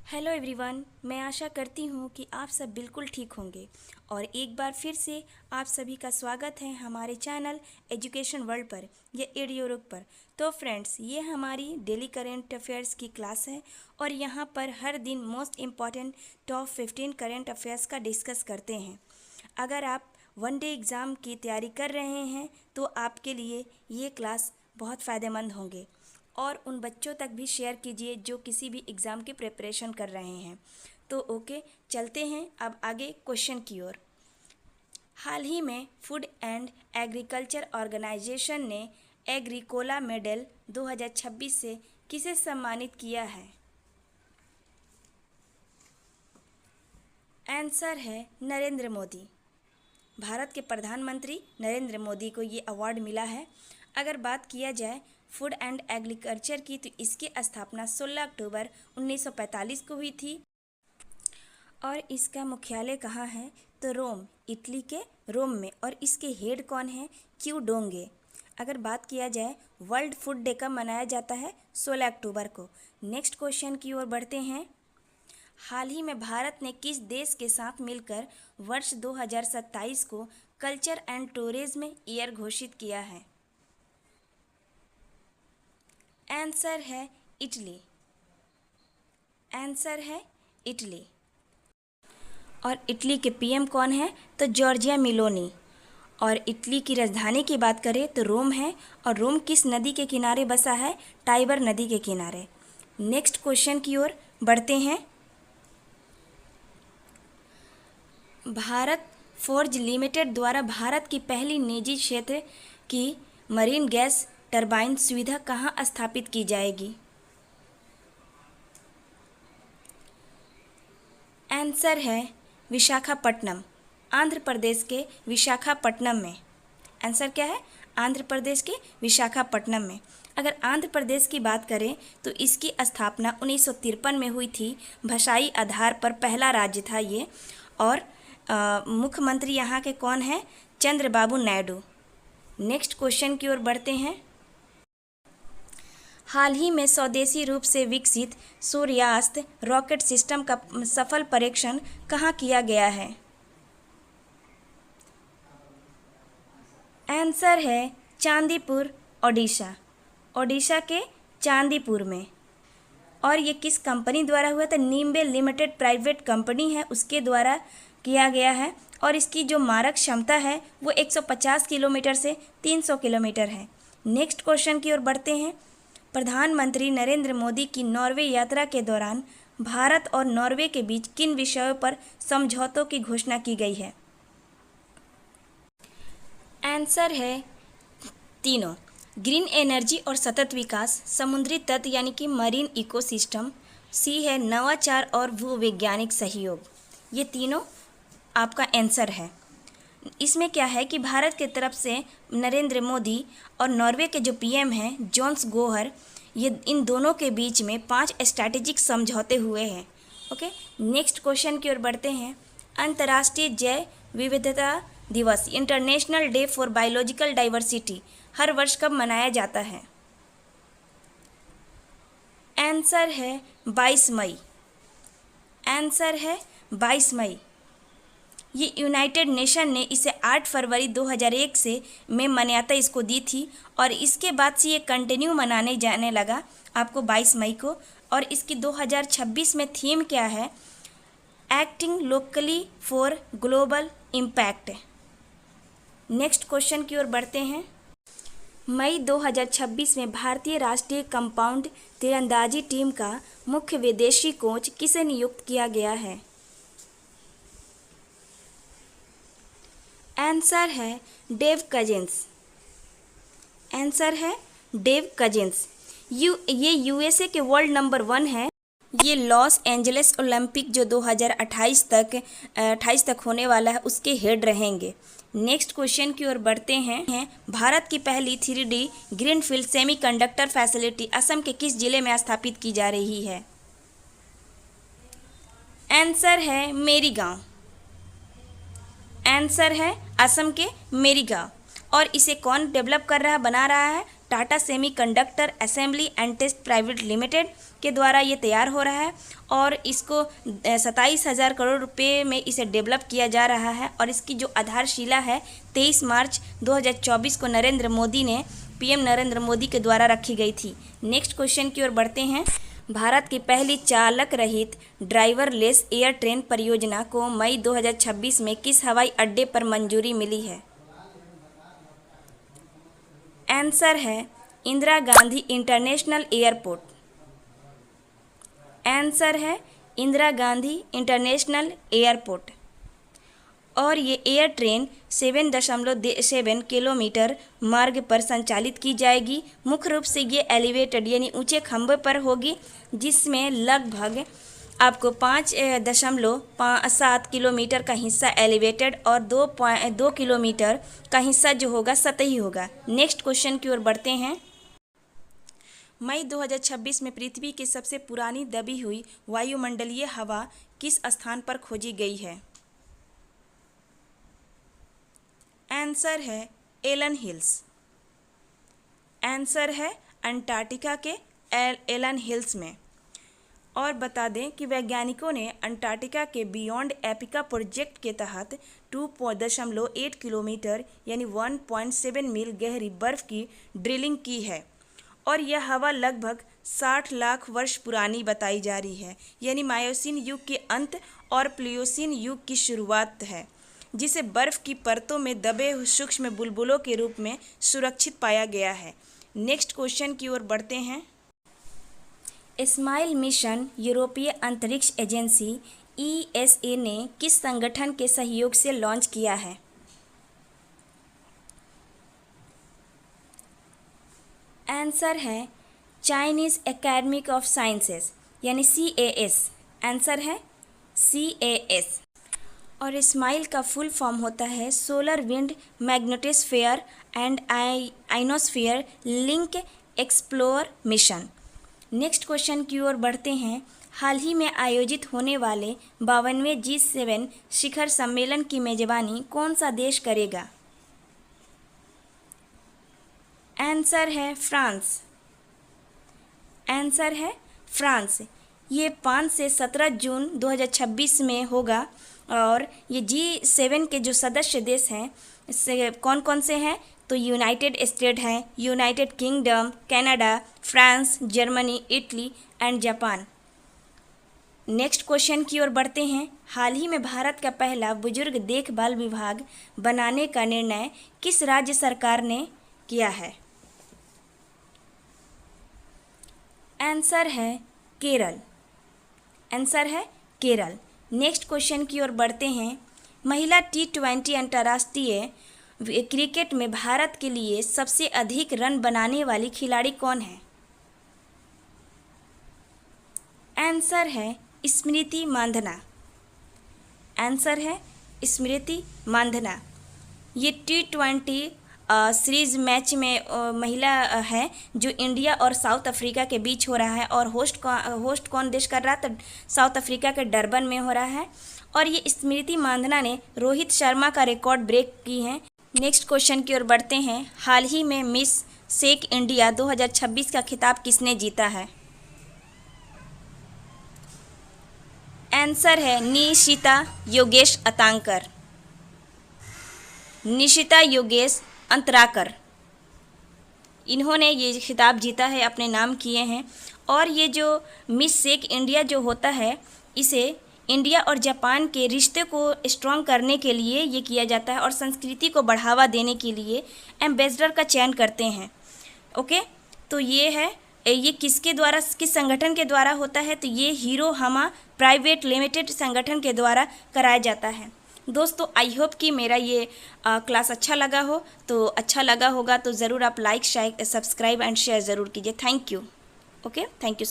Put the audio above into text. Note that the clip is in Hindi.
हेलो एवरीवन, मैं आशा करती हूँ कि आप सब बिल्कुल ठीक होंगे और एक बार फिर से आप सभी का स्वागत है हमारे चैनल एजुकेशन वर्ल्ड पर या एडियोरुक पर। तो फ्रेंड्स, ये हमारी डेली करेंट अफेयर्स की क्लास है और यहाँ पर हर दिन most important top 15 current affairs का डिस्कस करते हैं। अगर आप वन डे एग्ज़ाम की तैयारी कर रहे हैं तो आपके लिए ये क्लास बहुत फ़ायदेमंद होंगे और उन बच्चों तक भी शेयर कीजिए जो किसी भी एग्ज़ाम की प्रिपरेशन कर रहे हैं। तो ओके, चलते हैं अब आगे क्वेश्चन की ओर। हाल ही में फूड एंड एग्रीकल्चर ऑर्गेनाइजेशन ने एग्रीकोला मेडल 2026 से किसे सम्मानित किया है? आंसर है नरेंद्र मोदी। भारत के प्रधानमंत्री नरेंद्र मोदी को ये अवार्ड मिला है। अगर बात किया जाए फूड एंड एग्रीकल्चर की तो इसकी स्थापना 16 अक्टूबर 1945 को हुई थी और इसका मुख्यालय कहाँ है? तो रोम, इटली के रोम में। और इसके हेड कौन है? क्यू डोंगे। अगर बात किया जाए वर्ल्ड फूड डे कब मनाया जाता है? 16 अक्टूबर को। नेक्स्ट क्वेश्चन की ओर बढ़ते हैं। हाल ही में भारत ने किस देश के साथ मिलकर वर्ष 2027 को कल्चर एंड टूरिज्म ईयर घोषित किया है? आंसर है इटली। आंसर है इटली। और इटली के पीएम कौन है? तो जॉर्जिया मेलोनी। और इटली की राजधानी की बात करें तो रोम है। और रोम किस नदी के किनारे बसा है? टाइबर नदी के किनारे। नेक्स्ट क्वेश्चन की ओर बढ़ते हैं। भारत फोर्ज लिमिटेड द्वारा भारत की पहली निजी क्षेत्र की मरीन गैस टरबाइन सुविधा कहाँ स्थापित की जाएगी? आंसर है विशाखापट्टनम, आंध्र प्रदेश के विशाखापट्टनम में। आंसर क्या है? आंध्र प्रदेश के विशाखापट्टनम में। अगर आंध्र प्रदेश की बात करें तो इसकी स्थापना 1953 में हुई थी। भाषाई आधार पर पहला राज्य था ये। और मुख्यमंत्री यहाँ के कौन है? चंद्रबाबू नायडू। नेक्स्ट क्वेश्चन की ओर बढ़ते हैं। हाल ही में स्वदेशी रूप से विकसित सूर्यास्त रॉकेट सिस्टम का सफल परीक्षण कहाँ किया गया है? आंसर है चांदीपुर, ओडिशा। ओडिशा के चांदीपुर में। और ये किस कंपनी द्वारा हुआ था? निम्बे लिमिटेड प्राइवेट कंपनी है, उसके द्वारा किया गया है। और इसकी जो मारक क्षमता है वो 150 किलोमीटर से 300 किलोमीटर है। नेक्स्ट क्वेश्चन की ओर बढ़ते हैं। प्रधानमंत्री नरेंद्र मोदी की नॉर्वे यात्रा के दौरान भारत और नॉर्वे के बीच किन विषयों पर समझौतों की घोषणा की गई है? आंसर है तीनों। ग्रीन एनर्जी और सतत विकास, समुद्री तट यानी कि मरीन इकोसिस्टम, सी है नवाचार और भूवैज्ञानिक सहयोग। ये तीनों आपका आंसर है। इसमें क्या है कि भारत की तरफ से नरेंद्र मोदी और नॉर्वे के जो पीएम हैं जॉन्स गोहर, ये इन दोनों के बीच में 5 स्ट्रैटेजिक समझौते हुए हैं। ओके, नेक्स्ट क्वेश्चन की ओर बढ़ते हैं। अंतर्राष्ट्रीय जैव विविधता दिवस, international day for biological diversity, हर वर्ष कब मनाया जाता है? आंसर है 22 मई। आंसर है 22 मई। ये यूनाइटेड नेशन ने इसे 8 फरवरी 2001 से में मान्यता इसको दी थी और इसके बाद से ये कंटिन्यू मनाने जाने लगा आपको 22 मई को। और इसकी 2026 में थीम क्या है? Acting locally for global impact. Next question की ओर बढ़ते हैं। मई 2026 में भारतीय राष्ट्रीय कंपाउंड तीरंदाजी टीम का मुख्य विदेशी कोच किसे नियुक्त किया गया है? आंसर है डेव कजिंस। आंसर है डेव कजिंस। ये यूएसए के वर्ल्ड नंबर 1 है। ये लॉस एंजलिस ओलंपिक जो 2028 तक होने वाला है उसके हेड रहेंगे। नेक्स्ट क्वेश्चन की ओर बढ़ते हैं। भारत की पहली 3D greenfield semiconductor facility Assam के किस जिले में स्थापित की जा रही है? आंसर है मेरीगांव। आंसर है असम के मेरीगांव। और इसे कौन डेवलप कर रहा है, बना रहा है? Tata semiconductor assembly and test private limited के द्वारा ये तैयार हो रहा है और इसको 27,000 करोड़ रुपए में इसे डेवलप किया जा रहा है और इसकी जो आधारशिला है 23 मार्च 2024 को पीएम नरेंद्र मोदी के द्वारा रखी गई थी। नेक्स्ट क्वेश्चन की ओर बढ़ते हैं। भारत की पहली चालक रहित ड्राइवरलेस एयर ट्रेन परियोजना को मई 2026 में किस हवाई अड्डे पर मंजूरी मिली है? आंसर है Indira Gandhi international airport. Answer है इंदिरा गांधी इंटरनेशनल एयरपोर्ट। और ये एयर ट्रेन 7.7 किलोमीटर मार्ग पर संचालित की जाएगी। मुख्य रूप से ये एलिवेटेड यानी ऊंचे खंभे पर होगी, जिसमें लगभग आपको 5.7 किलोमीटर का हिस्सा एलिवेटेड और 2 किलोमीटर का हिस्सा जो होगा सतही होगा। नेक्स्ट क्वेश्चन की ओर बढ़ते हैं। मई 2026 में पृथ्वी की सबसे पुरानी दबी हुई वायुमंडलीय हवा किस स्थान पर खोजी गई है? आंसर है एलन हिल्स। आंसर है अंटार्कटिका के एलन हिल्स में। और बता दें कि वैज्ञानिकों ने अंटार्कटिका के बियॉन्ड एपिका प्रोजेक्ट के तहत 2.8 किलोमीटर यानी 1.7 मील गहरी बर्फ की ड्रिलिंग की है और यह हवा लगभग 60 लाख वर्ष पुरानी बताई जा रही है, यानी मायोसीन युग के अंत और प्लियोसीन युग की शुरुआत है, जिसे बर्फ की परतों में दबे हुए सूक्ष्म बुलबुलों के रूप में सुरक्षित पाया गया है। नेक्स्ट क्वेश्चन की ओर बढ़ते हैं। स्माइल मिशन यूरोपीय अंतरिक्ष एजेंसी ESA ने किस संगठन के सहयोग से लॉन्च किया है? आंसर है चाइनीज एकेडमी ऑफ साइंसेस यानी CAS। आंसर है CAS। और स्माइल का फुल फॉर्म होता है solar wind magnetosphere and ionosphere link explore mission. Next question की ओर बढ़ते हैं। हाल ही में आयोजित होने वाले 52वें G7 शिखर सम्मेलन की मेजबानी कौन सा देश करेगा? आंसर है फ्रांस। आंसर है फ्रांस। ये 5 से 17 जून 2026 में होगा और ये G7 के जो सदस्य देश हैं इससे कौन कौन से हैं तो यूनाइटेड स्टेट हैं, United kingdom, Canada, France, Germany, Italy and Japan. Next question की ओर बढ़ते हैं। हाल ही में भारत का पहला बुजुर्ग देखभाल विभाग बनाने का निर्णय किस राज्य सरकार ने किया है? आंसर है केरल। आंसर है केरल। नेक्स्ट क्वेश्चन की ओर बढ़ते हैं। महिला T20 अंतर्राष्ट्रीय क्रिकेट में भारत के लिए सबसे अधिक रन बनाने वाली खिलाड़ी कौन है? आंसर है स्मृति मांधना। आंसर है स्मृति मांधना। ये T20 सीरीज मैच में महिला है जो इंडिया और साउथ अफ्रीका के बीच हो रहा है और होस्ट कौन देश कर रहा है तो साउथ अफ्रीका के डरबन में हो रहा है और ये स्मृति मांधना ने रोहित शर्मा का रिकॉर्ड ब्रेक की है। नेक्स्ट क्वेश्चन की ओर बढ़ते हैं। हाल ही में मिस शेक इंडिया 2026 का खिताब किसने जीता है? आंसर है निशिता योगेश अतांकर। निशिता योगेश अंतराकर, इन्होंने ये खिताब जीता है, अपने नाम किए हैं। और ये जो मिस शेक इंडिया जो होता है इसे इंडिया और जापान के रिश्ते को स्ट्रॉन्ग करने के लिए ये किया जाता है और संस्कृति को बढ़ावा देने के लिए एम्बेसडर का चयन करते हैं। ओके, तो ये है, ये किसके द्वारा, किस संगठन के द्वारा होता है तो ये हीरो हमा प्राइवेट लिमिटेड संगठन के द्वारा कराया जाता है। दोस्तों आई होप कि मेरा ये क्लास अच्छा लगा हो, तो अच्छा लगा होगा तो ज़रूर आप like, share, subscribe and share ज़रूर कीजिए। Thank you. Okay, thank you.